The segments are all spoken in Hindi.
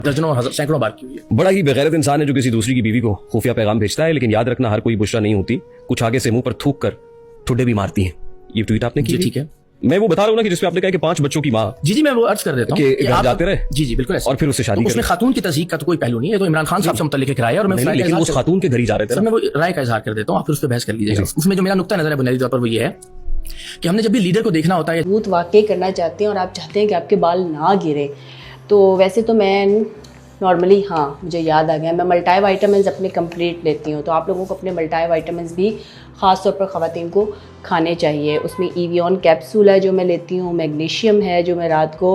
दर्जनों सैकड़ों बार की हुई है। बड़ा ही बेगैरत इंसान है जो किसी दूसरी की बीवी को खुफिया पैगाम भेजता है, लेकिन याद रखना हर कोई बुशरा नहीं होती, कुछ आगे से मुंह पर थूक कर ठुड्डे भी मारती हैं। ये ट्वीट आपने की? ठीक है, मैं वो बता रहा हूँ ना कि जिसपे आपने कहा कि 5 बच्चों की माँ जी मैं वो अर्ज कर देता हूँ कि घर जाते रहे। जी बिल्कुल ऐसे। और फिर उससे शादी तो उसमें खातून की तस्दीक का तो कोई पहलू नहीं है, तो इमरान खान साहब से मुतल्लिक एक राय है और मैं लेकिन उस खातून के घर ही जा रहे थे। मैं वो राय का इजहार कर देता हूँ, आप फिर उस पर बहस कर लीजिएगा। उसमें जो मेरा नुक्ता नजर है बुनियादी तौर पर वो ये है कि हमने जब भी लीडर को देखना होता है, मजबूत वाकई करना चाहते हैं और आप चाहते हैं कि आपके बाल ना गिरे, तो वैसे तो मैं नॉर्मली, हाँ मुझे याद आ गया, मैं मल्टी वाइटामिन अपने कंप्लीट लेती हूँ, तो आप लोगों को अपने मल्टी वाइटामिन भी ख़ास तौर पर ख़वातीन को खाने चाहिए। उसमें ईवियन कैप्सूल है जो मैं लेती हूँ, मैग्नीशियम है जो मैं रात को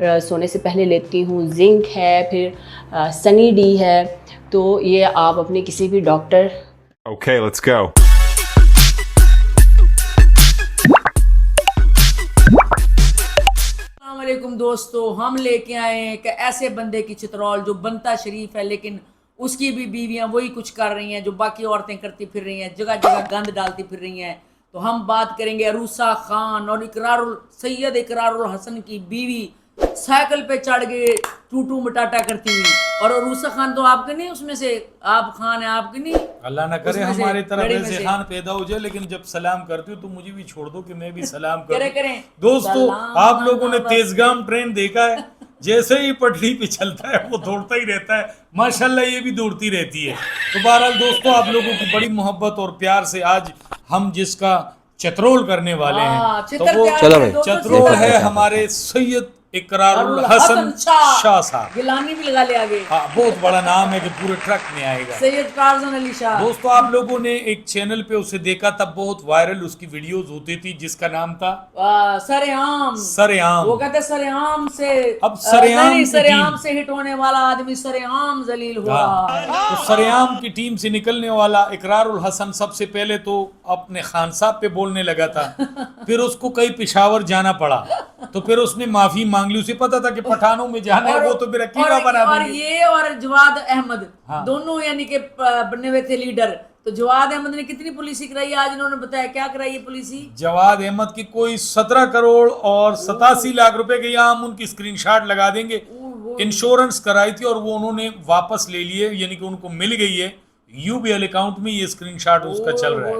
सोने से पहले लेती हूँ, जिंक है, फिर सनी डी है। तो ये आप अपने किसी भी डॉक्टर Okay, let's go. अस्सलामुअलैकुम दोस्तों, हम लेके आए हैं कि ऐसे बंदे की चित्रौल जो बनता शरीफ है लेकिन उसकी भी बीवियां वही कुछ कर रही हैं जो बाकी औरतें करती फिर रही हैं, जगह जगह गंद डालती फिर रही हैं। तो हम बात करेंगे अरूसा खान और सैयद इकरारुल हसन की बीवी साइकिल पे चढ़ गए टूटू मटाटा करती हुई। और अरूसा खान तो आपके नहीं, उसमें से आप खान है आपके नहीं, अल्लाह ना करे हमारी तरफ ऐसे खान पैदा हो जाए, लेकिन जब सलाम करती हो तो मुझे भी छोड़ दो कि मैं भी सलाम करूं। करें। दोस्तों, आप लोगों ने तेजगाम ट्रेन देखा है, जैसे ही पटरी पे चलता है वो दौड़ता ही रहता है, माशाल्लाह ये भी दौड़ती रहती है। तो बहरहाल दोस्तों, आप लोगों की बड़ी मोहब्बत और प्यार से आज हम जिसका चतरोल करने वाले हैं, तो वो चतरोल है हमारे सैयद इकरारुल हसन शाह साहब। गिलानी भी लगा ले आगे। हाँ, बहुत बड़ा नाम है कि पूरे ट्रक में आएगा। सैयद कारजन अली शाह। दोस्तों, आप लोगों ने एक चैनल पे उसे देखा, तब बहुत वायरल उसकी वीडियोस होती थी जिसका नाम था सरेआम। वो कहते सरेआम से, अब सरेआम से हिट होने वाला आदमी सरेआम जलील हुआ। तो सरेआम की टीम से निकलने वाला इकरारुल हसन सबसे पहले तो अपने खान साहब पे बोलने लगा था, फिर उसको कहीं पेशावर जाना पड़ा, तो फिर उसने माफी मांग ली। उसे पता था कि पठानों में जाना है, वो तो मेरा कीमा बना देंगे। और ये और जवाद अहमद दोनों यानी कि बने हुए थे लीडर। तो जवाद अहमद ने कितनी पॉलिसी कराई, आज इन्होंने बताया क्या कराई है पॉलिसी। जवाद अहमद की कोई 17 करोड़ और 87 लाख रुपए के, यहाँ हम उनकी स्क्रीनशॉट लगा देंगे, इंश्योरेंस कराई थी और वो उन्होंने वापस ले लिए, यानी कि उनको मिल गई है यूबीएल अकाउंट में। ये स्क्रीनशॉट उसका चल रहा है।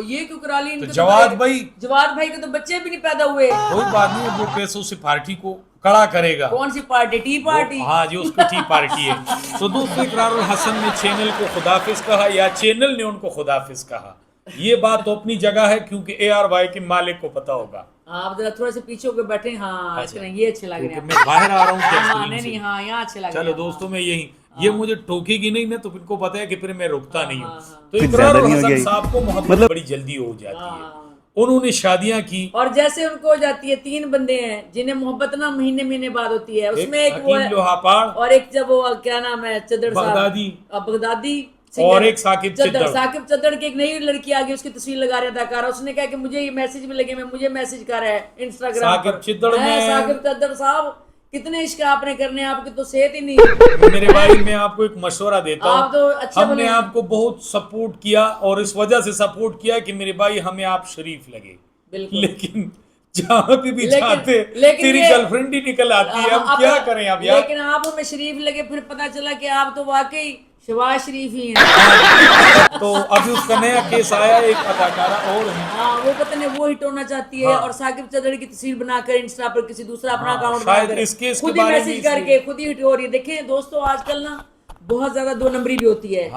ये क्यों करा ली? तो जवाद भाई के तो बच्चे भी नहीं पैदा हुए। कोई बात नहीं, वो पैसों से पार्टी को कड़ा करेगा। कौन सी पार्टी? T party. हाँ जी, उसकी टी पार्टी है। तो दोस्तों, इकरारुल हसन ने चैनल को खुदाफिज कहा या चैनल ने उनको खुदाफिज कहा, ये बात तो अपनी जगह है, क्योंकि ARY के मालिक को पता होगा। आप जरा थोड़ा से पीछे होकर बैठे। हाँ, ये अच्छे लग रहे हैं। मैं बाहर आ रहा हूँ। नहीं, हाँ यहाँ अच्छे लग रहे हैं। चलो दोस्तों, मैं यही, ये मुझे टोकेगी नहीं ना, तो इनको पता है कि फिर मैं रुकता नहीं हूँ। तो इकरारुल हसन साहब को मोहब्बत बड़ी जल्दी हो जाती है, उन्होंने शादियां की। और जैसे उनको हो जाती है, 3 बंदे हैं जिन्हें मोहब्बत ना महीने बाद होती है। उसमें एक वो लोहापाड़ और एक जब वो क्या नाम है चद्दर बगदादी और एक साकिब चद्दर की एक नई लड़की आ गई, उसकी तस्वीर लगा रहा था कार। उसने कहा कि मुझे ये मैसेज भी लगे, मुझे मैसेज कर रहा है इंस्टाग्राम पर। साकिब चद्दर साहब, कितने इश्क आपने करने, आपकी तो सेहत ही नहीं। मेरे भाई, मैं आपको एक मशवरा देता हूँ, तो हमने आपको बहुत सपोर्ट किया और इस वजह से सपोर्ट किया कि मेरे भाई हमें आप शरीफ लगे, लेकिन जहाँ भी जाते तेरी गर्लफ्रेंड ही निकल आती है। हम क्या करें अब यार? लेकिन आप हमें शरीफ लगे, फिर पता चला कि आप तो वाकई शहबाज शरीफ ही हैं। तो अभी उसका नया केस आया, एक अदाकारा और है। हाँ, वो पता नहीं वो हिट होना चाहती है। और साकिब चद्दर की तस्वीर बनाकर इंस्टा पर किसी दूसरा अपना अकाउंट बनाकर खुद ही मैसेज करके खुद ही हिट हो रही है। देखें दोस्तों, आजकल ना बहुत ज्यादा 2 नंबरी भी होती है।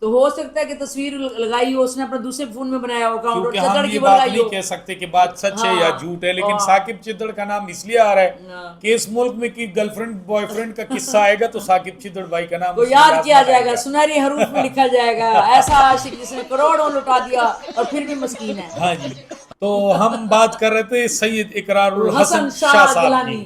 तो हो सकता है कि तस्वीर लगाई हो उसने अपने दूसरे फोन में बनाया हो अकाउंट, और चद्दर की बात नहीं कह सकते कि बात सच है या झूठ है, लेकिन साकिब चिद्दड़ का नाम इसलिए आ रहा है कि इस मुल्क में की गर्लफ्रेंड बॉयफ्रेंड का किस्सा आएगा तो साकिब चिद्दड़ भाई का नाम तो याद किया जाएगा, सुनहरी हरूफ में लिखा जाएगा, ऐसा आशिक जिसने करोड़ों लुटा दिया और फिर भी मस्कीन है। हाँ जी, तो हम बात कर रहे थे सैयद इकरारुल हसन शाह साहब की।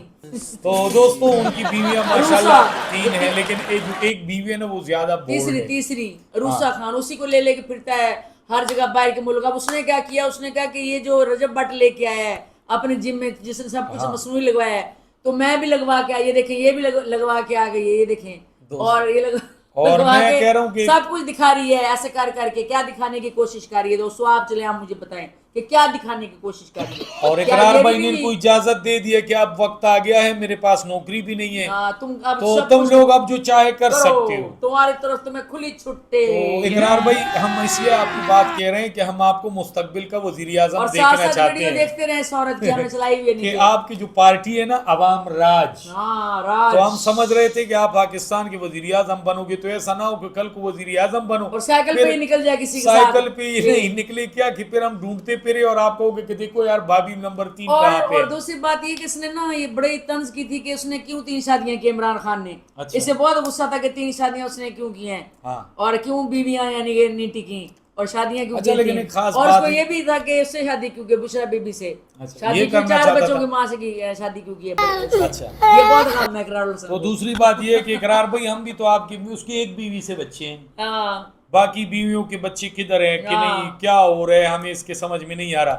तो दोस्तों, उनकी बीवियां माशाल्लाह 3 हैं, लेकिन एक बीवी है ना, वो ज्यादा तीसरी अरूसा खान, उसी को ले लेके फिरता है हर जगह बाहर के मुल्क। अब उसने क्या किया, उसने कहा कि ये जो रजब भट्ट लेके आया है अपने जिम में, जिसने सब कुछ मसनूई लगवाया है, तो मैं भी लगवा के आया। ये देखें, ये भी लगवा के आ गई है, ये देखें। और ये और मैं कह रहा हूँ कि सब कुछ दिखा रही है, ऐसे कर करके क्या दिखाने की कोशिश कर रही है। दोस्तों, आप चले, आप मुझे बताएं कि क्या दिखाने की कोशिश कर रही है। और क्या इकरार ये भाई भी ने नहीं- इनको इजाजत दे दी है कि अब वक्त आ गया है, मेरे पास नौकरी भी नहीं है, हाँ, तुम अब तो सब तुम कुछ लोग अब जो चाहे कर करो, सकते हो। तुम्हारी तरफ तुम्हें खुली छुट्टी। तो इकरार भाई, हम इसलिए आपकी बात कह रहे हैं कि हम आपको मुस्तकबिल का वजीर आजम और साथ देखना साथ चाहते वीडियो हैं देखते रहे इस औरत की, हमने चलाई हुई है कि नीचे। आपकी जो पार्टी है ना अवाम राज, हाँ, राज। तो हम समझ रहे थे कि आप पाकिस्तान के वजीर आजम बनोगे, तो ऐसा ना हो कि कल को वजीर आजम बनो और साइकिल फिर पे ही निकल जाए किसी के साथ। साइकिल पे ही नहीं निकले क्या कि फिर हम ढूंढते फिरे और आप कहोगे कि देखो यार भाभी नंबर 3 कहाँ पे और है। दूसरी बात ये कि इसने ना ये बड़ी तंज की थी कि उसने क्यों 3 शादियां की इमरान खान ने। अच्छा। इससे बहुत गुस्सा था कि 3 शादियां उसने क्यों की हैं हाँ। और क्यों बीवियां यानी कि नहीं टिकी और शादियां क्यों अच्छा, की लेकिन थी। एक खास और बात उसको है- ये भी था कि उससे शादी क्यों की, बुशरा बीबी से अच्छा, शादी ये क्यों, करना 4 चाहता बच्चों था। की माँ से की शादी क्यों की है। अच्छा, ये बहुत काम है इकरार हुसैन तो को। दूसरी बात ये है कि इकरार भाई हम भी तो आपकी उसकी एक बीवी से बच्चे हैं, हाँ, बाकी बीवियों के बच्चे किधर हैं कि हाँ। नहीं, क्या हो रहा है हमें इसके समझ में नहीं आ रहा।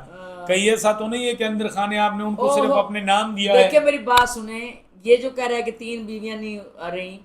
कहीं ऐसा तो नहीं है कि अंदर खाने आपने उनको सिर्फ ओहो। अपने नाम दिया देखिए है। मेरी बात सुने, ये जो कह रहा है कि 3 बीवियां नहीं आ रही,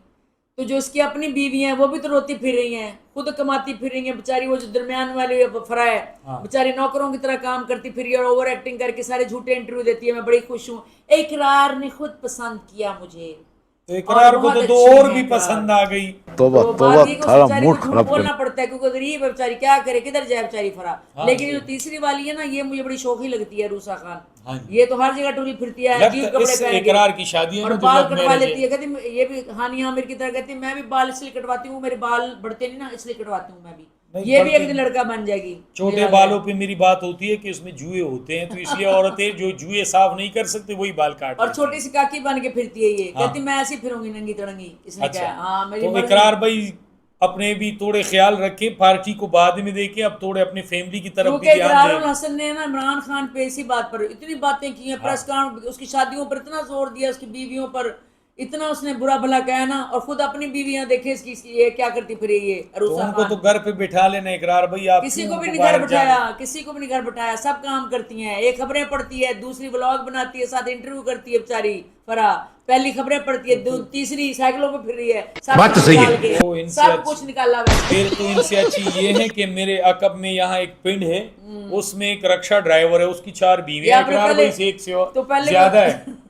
तो जो इसकी अपनी बीवी हैं वो भी तो रोती फिर रही हैं, खुद कमाती फिर रही हैं बेचारी। वो जो दरमियान वाली फरा है हाँ। बेचारी नौकरों की तरह काम करती फिर रही है और ओवर एक्टिंग करके सारे झूठे इंटरव्यू देती है। मैं बड़ी खुश हूँ, इकरार ने खुद पसंद किया मुझे। तो इकरार को बहुत तो दो अच्छी और है भी इकरार। पसंद आ गई। तोबा तो तोबा बात ये कि उस थारा बेचारी मूड को झूठ खराब बोलना कर पड़ता है क्योंकि गरीब है बेचारी, क्या करे, किधर जाए बेचारी फरा। हाँ, लेकिन जी। जो तीसरी वाली है ना, ये मुझे बड़ी शौकी लगती है, रूसा हाँ खान। जी। ये तो हर जगह टुरी फिरती है, लगता अजीब है कपड़े इस पहन इकरार के की शादी है और ना जो बाल लव कटवा मैरिज लेती है। कहती ये भी हानिया आमिर की तरह कहती है, मैं भी बाल इसलिए कटवाती हूँ, मेरे बाल बढ़ते नहीं ना इसलिए कटवाती हूँ मैं भी। नहीं, ये भी बढ़ते एक दिन लड़का बन जाएगी। मुझे छोटे लग रहा बालों है। पे मेरी बात होती है कि उसमें जुए होते हैं, तो इसलिए औरतें जो जुए साफ नहीं कर सकती वही बाल काट और लेती छोटी सी काकी बन के फिरती है ये। हाँ। कहती मैं ऐसी फिरूंगी नंगी तड़ंगी। इसने अच्छा, कहा हाँ मेरी तो मर्जी। इकरार भाई अपने भी थोड़े ख्याल रखें, पार्टी को बाद में देखें, अब थोड़े अपनी फैमिली की तरफ भी क्योंकि ध्यान इकरारुल दें। हसन ने ना इमरान खान पे इसी बात पर इतनी बातें की हैं, प्रेस कॉन्फ्रेंस उसकी शादियों पर इतना जोर दिया, उसकी बीवियों पर इतना उसने बुरा भला कहा ना, और खुद अपनी बीवियां देखे इसकी ये क्या करती फिर ये तो अरूसा उनको तो खान। घर पे बिठा लेना इकरार भाई, आप किसी क्यों को भी उनको नहीं घर बाहर बिठाया, जाना? किसी को भी नहीं घर बिठाया, सब काम करती हैं। एक खबरें पढ़ती है, दूसरी व्लॉग बनाती है, साथ इंटरव्यू करती है बेचारी फरा। पहली खबरें पढ़ती है, तीसरी साइकिलों पे फिर रही है। सब बात तो कुछ सही है। निकाल के, वो इनसे सब अच्छी- कुछ निकाला हुआ है। फिर तो इनसे अच्छी ये है कि मेरे अकब में यहाँ एक पिंड है, उसमें एक रक्षा ड्राइवर है, उसकी 4 बीवियां, ये आपने इकरार पहले- भाई से एक से तो पहले ज्यादा वो- है।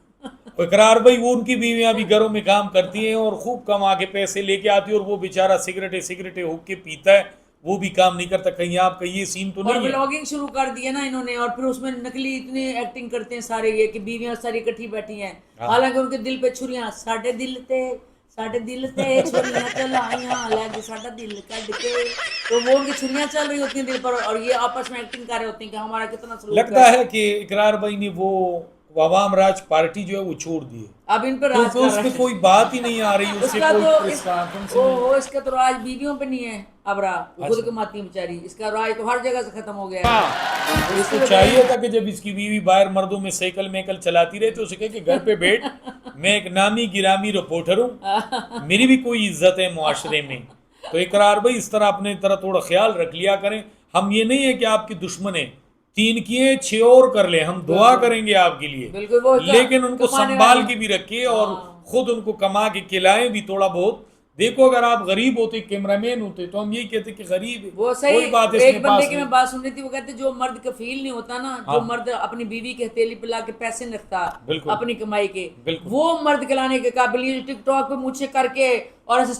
तो इकरार भाई वो उनकी बीवियां भी घरों में काम करती हैं और खूब कमा के पैसे लेके आती है, और वो बेचारा सिगरेटे हुक के पीता है, वो भी काम नहीं करता। कहीं आपका ये सीन तो और नहीं है? ब्लॉगिंग शुरू कर दी है ना इन्होंने, और फिर उसमें नकली इतनी एक्टिंग करते हैं सारे ये कि बीवियां सारी इकट्ठी बैठी हैं, हालांकि उनके दिल पे छुरियां, साडे दिल ते छुरियां चलाइयां लग साडा दिल कट के, तो वो उनकी छुरियां चल रही होती हैं दिल पर, और ये आपस में एक्टिंग कर रहे होते हैं कि हमारा कितना सलूक लगता है कि इकरार भाई ने वो अवाम राज पार्टी जो है वो छोड़ दी है, अब इन पर राज क्योंकि कर उस रहा पे है। कोई बात ही नहीं आ रही, उससे उसका कोई तो प्रेस कॉन्फ्रेंस नहीं। ओहो, इसका तो राज बीवियों पे नहीं है अब रहा, वो खुद कमाती है बेचारी, इसका राज तो हर जगह से खत्म हो गया है। इसको चाहिए था कि जब इसकी बीवी बाहर मर्दों में साइकिल मेकल चलाती रहे तो उसे कहे कि घर पे बैठ, मैं एक नामी गिरामी रिपोर्टर हूँ, मेरी भी कोई इज्जत है मुआशरे में। तो इकरार भाई इस तरह अपने तरह थोड़ा ख्याल रख लिया करें। हम ये नहीं है कि आपके दुश्मन है, 3 किए 6 और कर ले, हम दुआ करेंगे आपके लिए, बिल्कुल, वो तो लेकिन उनको कमाने संभाल वाले- के भी रखिए और खुद उनको कमा के खिलाएं भी थोड़ा बहुत। देखो अगर आप गरीब होते, कैमरामैन होते, तो हम यही कहते कि गरीब है, वो सही। कोई बात एक इसके बंदे पास की नहीं। मैं बात सुन रही थी, वो कहते जो मर्द कफील नहीं होता ना, जो मर्द अपनी बीवी के हथेली पे ला के पैसे नहीं रखता बिल्कुल। अपनी कमाई के, बिल्कुल। वो मर्द कहलाने के काबिल। ये टिकटॉक पे मुझसे करके और ऐसे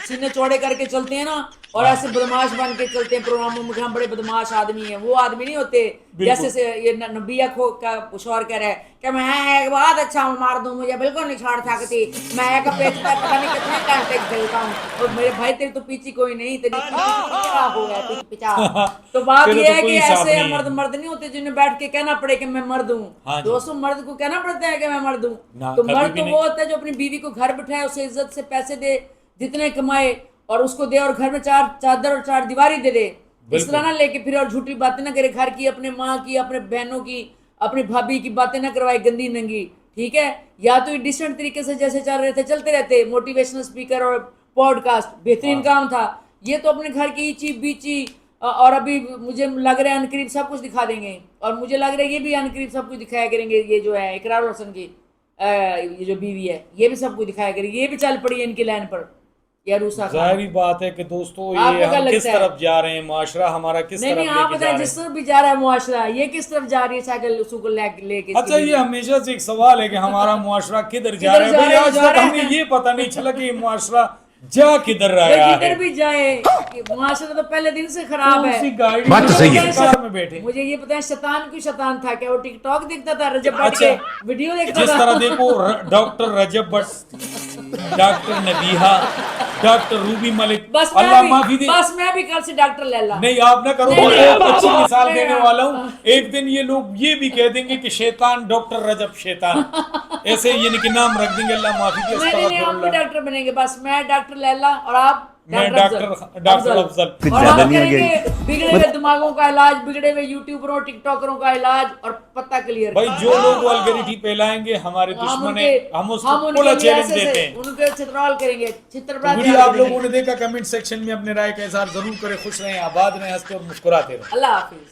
सीने चौड़े करके चलते हैं ना, और ऐसे बदमाश बन के चलते हैं प्रोग्रामों में, हम बड़े बदमाश आदमी हैं, वो आदमी नहीं होते। जैसे से ये नबिया खो का शौर कह रहा है कि मैं एक बहुत अच्छा मार दूं, मुझे बिल्कुल नहीं छोड़ सकती, मैं एक पेट पर पता नहीं कितने घंटे खेलता हूँ, और मेरे भाई तेरी तो पीछे कोई नहीं, तेरी क्या हो गया पीछे पिछा। तो बात तेरे ये तो है कोई कि हिसाब ऐसे नहीं है। मर्द नहीं होते जिन्हें बैठ के कहना पड़े कि मैं मर्द हाँ हूँ। जी। दोस्तों, मर्द को कहना पड़ता है कि मैं मर्द हूँ। ना, तो कभी मर्द भी तो नहीं। वो होता है जो अपनी बीवी को घर बिठाए, उसे इज्जत से पैसे दे, जितने कमाए और उसको दे, और घर में 4 चादर और 4 दीवारी दे दे। इस तरह ना लेके फिर और झूठी बातें ना करे, घर की, अपने माँ की, अपने बहनों की, अपनी भाभी की बातें ना करवाए गंदी नंगी, ठीक है। या तो ये डिसेंट तरीके से जैसे चल रहे थे चलते रहते, मोटिवेशनल स्पीकर और पॉडकास्ट बेहतरीन काम था। ये तो अपने घर की ईची बीची, और अभी मुझे लग रहा है अनकरीब सब कुछ दिखा देंगे, और मुझे लग रहा है ये भी अनकरीब सब कुछ दिखाया करेंगे। ये जो है इकरार हसन की ये जो बीवी है, ये भी सब कुछ दिखाया करेगी, ये भी चल पड़ी है इनकी लाइन पर। या रूसा खान? जाहिर बात है कि दोस्तों आपको ये क्या हम किस लगता है? तरफ जा रहे हैं, माशरा हमारा किस नहीं तरफ नहीं, आप लेके जा बताएं, रहे जिस हैं। तरफ भी जा रहा है मुआशरा, ये किस तरफ जा रही है साइकिल उसको लेके? अच्छा, ये हमेशा से एक सवाल है कि हमारा मुआशरा किधर जा किधर रहा है। जा भाई रहा है, आज जा तक रहा है। हमें ये पता नहीं चला कि ये मुआशरा जा किधर रहा जिधर है। भी जाए, मुआशरा तो पहले दिन से खराब है। उसी गाड़ी बात तो सही है। कार में बैठे। मुझे ये पता है शैतान क्यों शैतान था? क्या वो टिकटॉक देखता था, रजब भट्ट अच्छा, के वीडियो देखता जिस था? तरह देखो doctor Rajab Bhatt, doctor Nabiha, doctor Ruby Malik, अल्लाह माफी दे। बस मैं भी कल से डॉक्टर लैला। नहीं आप ना करो, नहीं, मैं नहीं, एक अच्छी नहीं, मिसाल नहीं, देने नहीं, वाला हूँ। एक दिन ये लोग ये भी कह देंगे कि शैतान डॉक्टर रजब शैतान, ऐसे यानी कि नाम रख देंगे। अल्लाह माफी दे। नहीं नहीं, हम भी डॉक्टर बनेंगे। बस मैं डॉक्टर लैला और आप मैं डॉक्टर डॉक्टर अफजल। और हम करेंगे बिगड़े हुए दिमागों का इलाज, बिगड़े हुए यूट्यूबरों टिकटॉकरों का इलाज और पता क्लियर। भाई जो लोग वल्गैरिटी फैलाएंगे हमारे दुश्मन है, हम उसको उनके खुला लिए चैलेंज ऐसे देते से हैं। उनके चित्रौल करेंगे, चित्रप्रात वीडियो याद आप करेंगे। लोगों ने देखा, कमेंट सेक्शन में अपने राय का इजहार जरूर करें। खुश रहें, आबाद रहें, हंसते और मुस्कुराते रहें। अल्लाह हाफिज।